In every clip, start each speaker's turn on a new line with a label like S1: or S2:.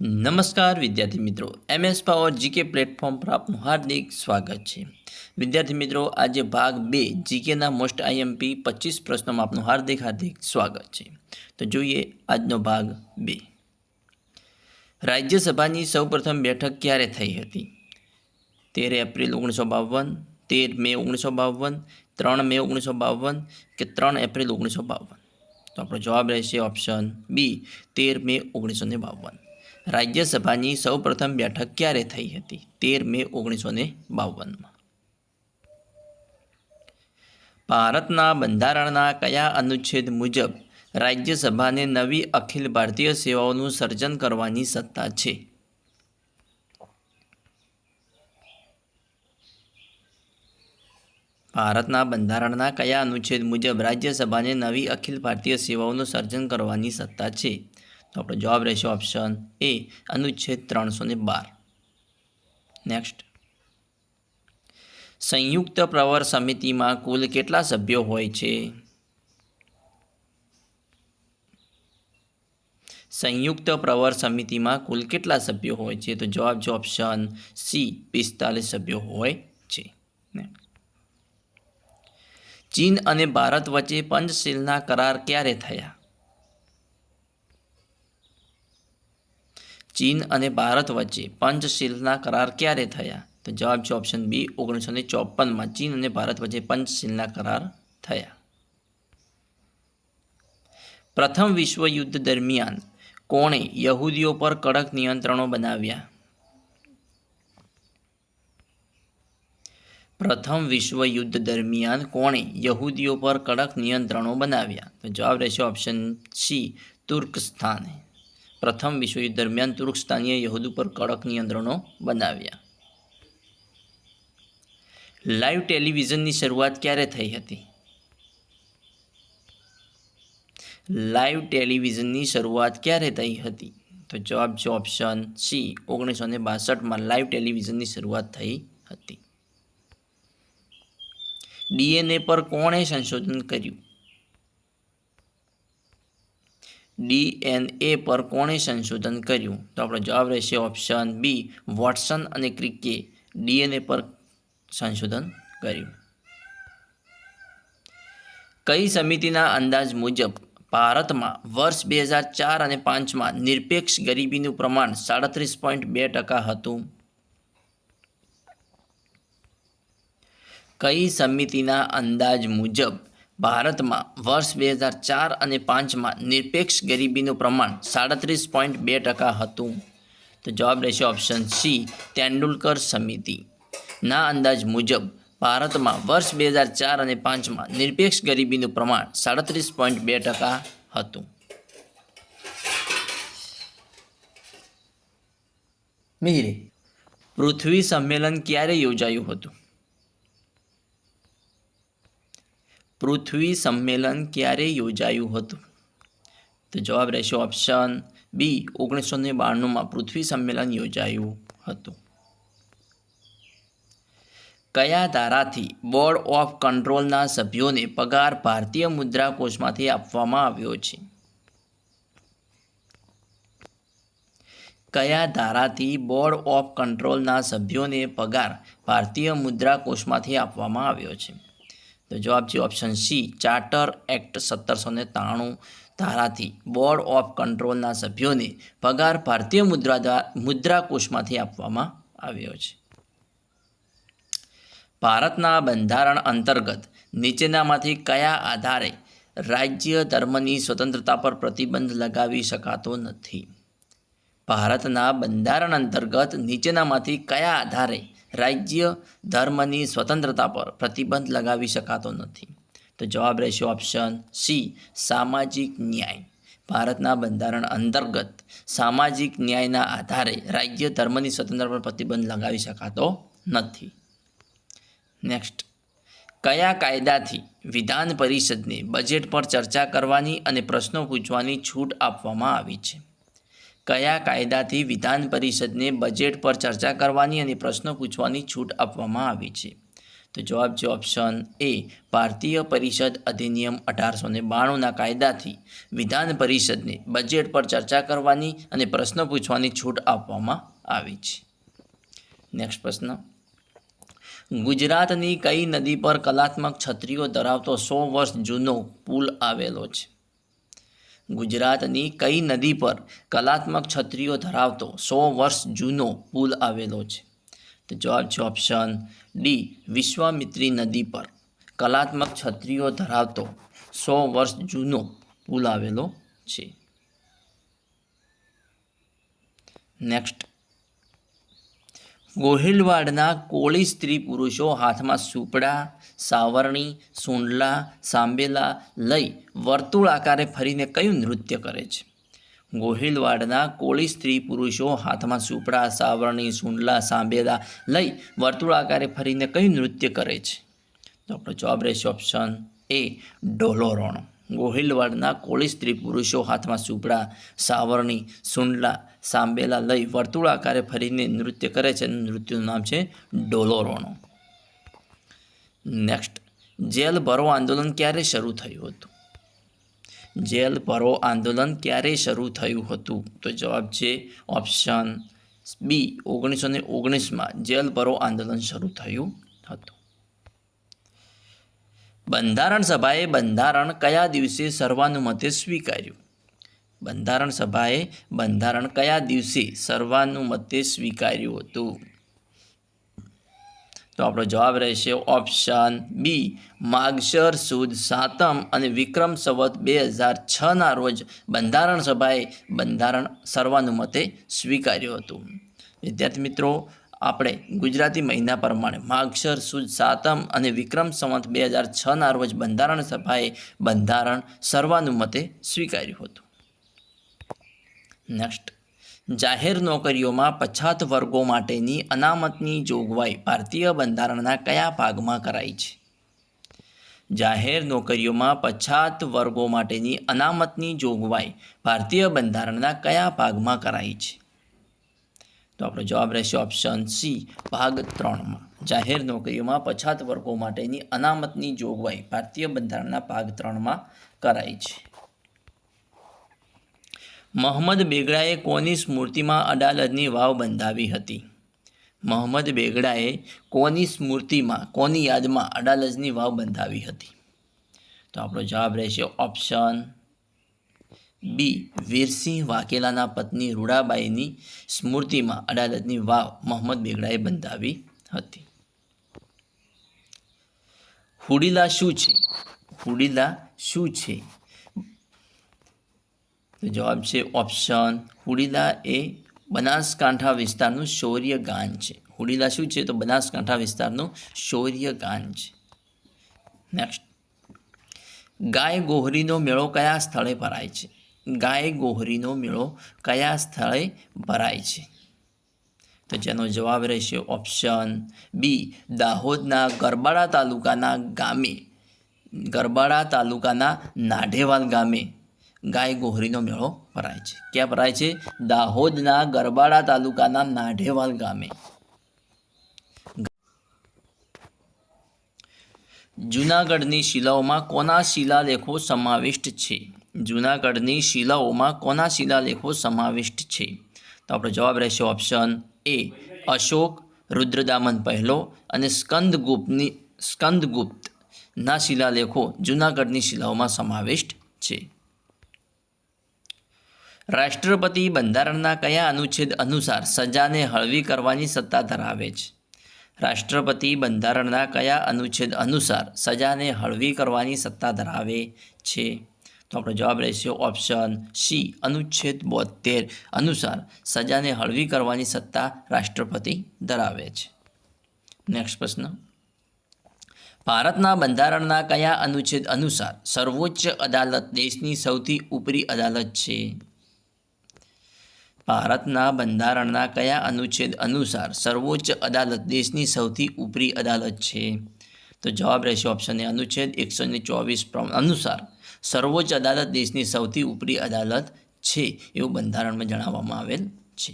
S1: नमस्कार विद्यार्थी मित्रों, MS पावर जीके प्लेटफॉर्म पर आपનું હાર્દિક સ્વાગત છે। વિદ્યાર્થી મિત્રો, આજે ભાગ 2 જીકેના મોસ્ટ આઈએમપી 25 પ્રશ્નોમાં આપનું હાર્દિક સ્વાગત છે। તો જોઈએ આજનો ભાગ 2। રાજ્યસભાની સૌપ્રથમ બેઠક ક્યારે થઈ હતી? 13 એપ્રિલ 1952, 13 મે 1952, 3 મે 1952 કે 3 એપ્રિલ 1952? તો આપણો જવાબ રહેશે ઓપ્શન બી, 13 મે 1952। રાજ્યસભાની સૌપ્રથમ બેઠક ક્યારે થઈ હતી? 13 મે 1952માં। ભારતના બંધારણના કયા અનુચ્છેદ મુજબ રાજ્યસભાને નવી અખિલ ભારતીય સેવાઓનું સર્જન કરવાની સત્તા છે? ભારતના બંધારણના કયા અનુચ્છેદ મુજબ રાજ્યસભાને નવી અખિલ ભારતીય સેવાઓનું સર્જન કરવાની સત્તા છે? તો આપણો જવાબ રહેશે ઓપ્શન એ, અનુચ્છેદ 312। નેક્સ્ટ, સંયુક્ત પ્રવર સમિતિમાં કુલ કેટલા સભ્યો હોય છે? સંયુક્ત પ્રવર સમિતિમાં કુલ કેટલા સભ્યો હોય છે? તો જવાબ છે ઓપ્શન સી, 45 સભ્યો હોય છે। ચીન અને ભારત વચ્ચે પંચશીલના કરાર ક્યારે થયા? ચીન અને ભારત વચ્ચે પંચશીલના કરાર ક્યારે થયા? તો જવાબ છે ઓપ્શન બી, 1954માં ચીન અને ભારત વચ્ચે પંચશીલના કરાર થયા। પ્રથમ વિશ્વયુદ્ધ દરમિયાન કોણે યહૂદીઓ પર કડક નિયંત્રણો બનાવ્યા? પ્રથમ વિશ્વયુદ્ધ દરમિયાન કોણે યહૂદીઓ પર કડક નિયંત્રણો બનાવ્યા? તો જવાબ રહેશે ઓપ્શન સી, તુર્કસ્તાને। પ્રથમ વિશ્વયુદ્ધ દરમિયાન તુર્કસ્તાનીએ યહૂદી પર કડક નિયંત્રણો બનાવ્યા। લાઈવ ટેલિવિઝનની શરૂઆત ક્યારે થઈ હતી? લાઈવ ટેલિવિઝનની શરૂઆત ક્યારે થઈ હતી? તો જવાબ છે ઓપ્શન સી, 1962માં લાઈવ ટેલિવિઝનની શરૂઆત થઈ હતી। ડીએનએ પર કોણે સંશોધન કર્યું? ડીએનએ પર કોણે સંશોધન કર્યું? તો આપણો જવાબ રહેશે ઓપ્શન બી, વોટસન અને ક્રિકે ડીએનએ પર સંશોધન કર્યું। કઈ સમિતિના અંદાજ મુજબ ભારતમાં વર્ષ 2004 અને 2005માં નિરપેક્ષ ગરીબીનું પ્રમાણ 37.2% હતું? કઈ સમિતિના અંદાજ મુજબ ભારતમાં વર્ષ 2004 અને 2005માં નિરપેક્ષ ગરીબીનું પ્રમાણ 37.2% હતું? તો જવાબ રહેશે ઓપ્શન સી, તેંડુલકર સમિતિના અંદાજ મુજબ ભારતમાં વર્ષ 2004 અને 2005માં નિરપેક્ષ ગરીબીનું પ્રમાણ 37.2% હતું। મિહિરે, પૃથ્વી સંમેલન ક્યારે યોજાયું હતું? પૃથ્વી સંમેલન ક્યારે યોજાયું હતું? તો જવાબ રહેશે ઓપ્શન બી, 1992માં પૃથ્વી સંમેલન યોજાયું હતું। કયા ધારાથી બોર્ડ ઓફ કંટ્રોલના સભ્યોને પગાર ભારતીય મુદ્રા કોષમાંથી આપવામાં આવ્યો છે? કયા ધારાથી બોર્ડ ઓફ કંટ્રોલના સભ્યોને પગાર ભારતીય મુદ્રા કોષમાંથી આપવામાં આવ્યો છે? તો જવાબ છે ઓપ્શન સી, ચાર્ટર એક્ટ 1793 ધારાથી બોર્ડ ઓફ કંટ્રોલના સભ્યોને પગાર ભારતીય મુદ્રા કોષમાંથી આપવામાં આવ્યો છે। ભારતના બંધારણ અંતર્ગત નીચેનામાંથી કયા આધારે રાજ્ય ધર્મની સ્વતંત્રતા પર પ્રતિબંધ લગાવી શકાતો નથી? ભારતના બંધારણ અંતર્ગત નીચેનામાંથી કયા આધારે રાજ્ય ધર્મની સ્વતંત્રતા પર પ્રતિબંધ લગાવી શકાતો નથી? તો જવાબ રહેશે ઓપ્શન સી, સામાજિક ન્યાય। ભારતના બંધારણ અંતર્ગત સામાજિક ન્યાયના આધારે રાજ્ય ધર્મની સ્વતંત્રતા પર પ્રતિબંધ લગાવી શકાતો નથી। નેક્સ્ટ, કયા કાયદાથી વિધાન પરિષદને બજેટ પર ચર્ચા કરવાની અને પ્રશ્નો પૂછવાની છૂટ આપવામાં આવી છે? કયા કાયદાથી વિધાન પરિષદને બજેટ પર ચર્ચા કરવાની અને પ્રશ્નો પૂછવાની છૂટ આપવામાં આવી છે? તો તો જવાબ છે ઓપ્શન એ, ભારતીય પરિષદ અધિનિયમ 1892ના કાયદાથી વિધાન પરિષદને બજેટ પર ચર્ચા કરવાની અને પ્રશ્ન પૂછવાની છૂટ આપવામાં આવી છે. નેક્સ્ટ પ્રશ્ન, ગુજરાતની કઈ નદી પર કલાત્મક છત્રીઓ ધરાવતો 100 વર્ષ જૂનો પુલ આવેલો છે? ગુજરાતની કઈ નદી પર કલાત્મક છત્રીઓ ધરાવતો 100 વર્ષ જૂનો પુલ આવેલો છે? તો જવાબ છે ઓપ્શન ડી, વિશ્વામિત્રી નદી પર કલાત્મક છત્રીઓ ધરાવતો 100 વર્ષ જૂનો પુલ આવેલો છે. નેક્સ્ટ, ગોહિલવાડના કોળી સ્ત્રી પુરુષો હાથમાં સુપડા, સાવરણી, સુંડલા, સાંબેલા લઈ વર્તુળ આકારે ફરીને કયું નૃત્ય કરે છે? ગોહિલવાડના કોળી સ્ત્રી પુરુષો હાથમાં સુપડા, સાવરણી, સુંડલા, સાંબેલા લઈ વર્તુળ આકારે ફરીને કયું નૃત્ય કરે છે? તો આપણો જવાબ રહેશે ઓપ્શન એ, ડોલોરોણો. ગોહિલવાડના કોળી સ્ત્રી પુરુષો હાથમાં સુપડા, સાવરણી, સુંડલા, સાંબેલા લઈ વર્તુળ આકારે ફરીને નૃત્ય કરે છે. નૃત્યનું નામ છે ડોલોરોણો. નેક્સ્ટ, જેલ ભરો આંદોલન ક્યારે શરૂ થયું હતું? જેલ ભરો આંદોલન ક્યારે શરૂ થયું હતું? તો જવાબ છે ઓપ્શન બી, 1919માં જેલ ભરો આંદોલન શરૂ થયું હતું. બંધારણ સભાએ બંધારણ કયા દિવસે સર્વાનુમતે સ્વીકાર્યું? બંધારણ સભાએ બંધારણ કયા દિવસે સર્વાનુમતે સ્વીકાર્યું હતું? તો આપણો જવાબ રહેશે ઓપ્શન બી, માગશર સુદ 7મ અને વિક્રમ સંવત 2006ના રોજ બંધારણ સભાએ બંધારણ સર્વાનુમતે સ્વીકાર્યું હતું. વિદ્યાર્થી મિત્રો, આપણે ગુજરાતી મહિના પ્રમાણે માગશર સુદ 7મ અને વિક્રમ સંવત 2006ના રોજ બંધારણ સભાએ બંધારણ સર્વાનુમતે સ્વીકાર્યું હતું. નેક્સ્ટ, જાહેર નોકરીઓમાં પછાત વર્ગો માટેની અનામતની જોગવાઈ ભારતીય બંધારણના કયા ભાગમાં કરાઈ છે? જાહેર નોકરીઓમાં પછાત વર્ગો માટેની અનામતની જોગવાઈ ભારતીય બંધારણના કયા ભાગમાં કરાઈ છે? તો આપણો જવાબ રહેશે ઓપ્શન સી, ભાગ 3માં. જાહેર નોકરીઓમાં પછાત વર્ગો માટેની અનામતની જોગવાઈ ભારતીય બંધારણના ભાગ 3માં કરાઈ છે. મોહમ્મદ બેગડાએ કોની સ્મૃતિમાં અડાલજની વાવ બંધાવી હતી? મોહમ્મદ બેગડાએ કોની સ્મૃતિમાં, કોની યાદમાં અડાલજની વાવ બંધાવી હતી? તો આપણો જવાબ રહેશે ઓપ્શન બી, વીરસિંહ વાઘેલાના પત્ની રૂડાબાઈની સ્મૃતિમાં અડાલજની વાવ મોહમ્મદ બેગડાએ બંધાવી હતી. હુડીલા શું છે? હુડીલા શું છે? તો જવાબ છે ઓપ્શન, હુડીલા એ બનાસકાંઠા વિસ્તારનું શૌર્ય ગાન છે. હુડીલા શું છે? તો બનાસકાંઠા વિસ્તારનું શૌર્ય ગાન છે. નેક્સ્ટ, ગાય ગોહરીનો મેળો કયા સ્થળે ભરાય છે? ગાય ગોહરીનો મેળો કયા સ્થળે ભરાય છે? તો જેનો જવાબ રહેશે ઓપ્શન બી, દાહોદના ગરબાડા તાલુકાના નાઢેવાલ ગામે ગાય ગોહરીનો મેળો ભરાય છે. ક્યાં ભરાય છે? દાહોદના ગરબાડા તાલુકાના નાઢેવાલ ગામે. જૂનાગઢની શિલાઓમાં કોના શિલાલેખો સમાવિષ્ટ છે? જૂનાગઢની શિલાઓમાં કોના શિલાલેખો સમાવિષ્ટ છે? તો આપણો જવાબ રહેશે ઓપ્શન એ, અશોક, રુદ્રદામન પહેલો અને સ્કંદગુપ્તના શિલાલેખો જૂનાગઢની શિલાઓમાં સમાવિષ્ટ છે. રાષ્ટ્રપતિ બંધારણના કયા અનુચ્છેદ અનુસાર સજાને હળવી કરવાની સત્તા ધરાવે છે? રાષ્ટ્રપતિ બંધારણના કયા અનુચ્છેદ અનુસાર સજાને હળવી કરવાની સત્તા ધરાવે છે? તો આપણો જવાબ રહેશે ઓપ્શન સી, અનુચ્છેદ 72 અનુસાર સજાને હળવી કરવાની સત્તા રાષ્ટ્રપતિ ધરાવે છે. નેક્સ્ટ પ્રશ્ન, ભારતના બંધારણના કયા અનુચ્છેદ અનુસાર સર્વોચ્ચ અદાલત દેશની સૌથી ઉપરી અદાલત છે? ભારતના બંધારણના કયા અનુચ્છેદ અનુસાર સર્વોચ્ચ અદાલત દેશની સૌથી ઉપરી અદાલત છે? તો જવાબ રહેશે ઓપ્શન એ, અનુચ્છેદ 124 અનુસાર સર્વોચ્ચ અદાલત દેશની સૌથી ઉપરી અદાલત છે એવું બંધારણમાં જણાવવામાં આવેલ છે.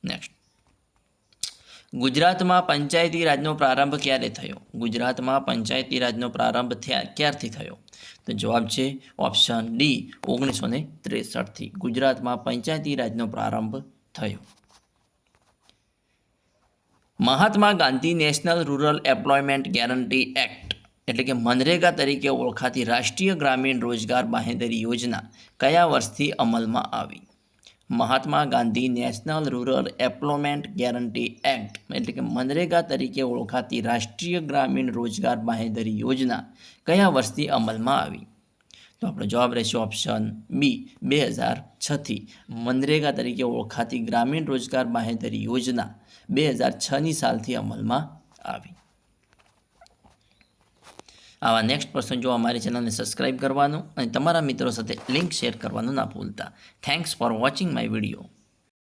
S1: નેક્સ્ટ, ગુજરાતમાં પંચાયતી રાજનો પ્રારંભ ક્યારે થયો? ગુજરાતમાં પંચાયતી રાજનો પ્રારંભ ક્યારથી થયો? તો જવાબ છે ઓપ્શન ડી 1963થી ગુજરાતમાં પંચાયતી રાજનો પ્રારંભ થયો. Mahatma Gandhi national rural employment guarantee act એટલે કે મનરેગા તરીકે ઓળખાતી રાષ્ટ્રીય ગ્રામીણ રોજગાર બાંહેધરી યોજના કયા વર્ષથી અમલમાં આવી? Mahatma Gandhi national rural employment guarantee act એટલે કે મનરેગા તરીકે ઓળખાતી રાષ્ટ્રીય ગ્રામીણ રોજગાર બાંહેધરી યોજના કયા વર્ષથી અમલમાં આવી? તો આપણો જવાબ રહેશે ઓપ્શન બી 2006થી મનરેગા તરીકે ઓળખાતી ગ્રામીણ રોજગાર બાંહેધરી યોજના 2006ની સાલથી અમલમાં આવી. આવા નેક્સ્ટ પર્સન જો અમારી ચેનલને સબસ્ક્રાઇબ કરવાનું અને તમારા મિત્રો સાથે લિંક શેર કરવાનું ના ભૂલતા. Thanks for watching my video.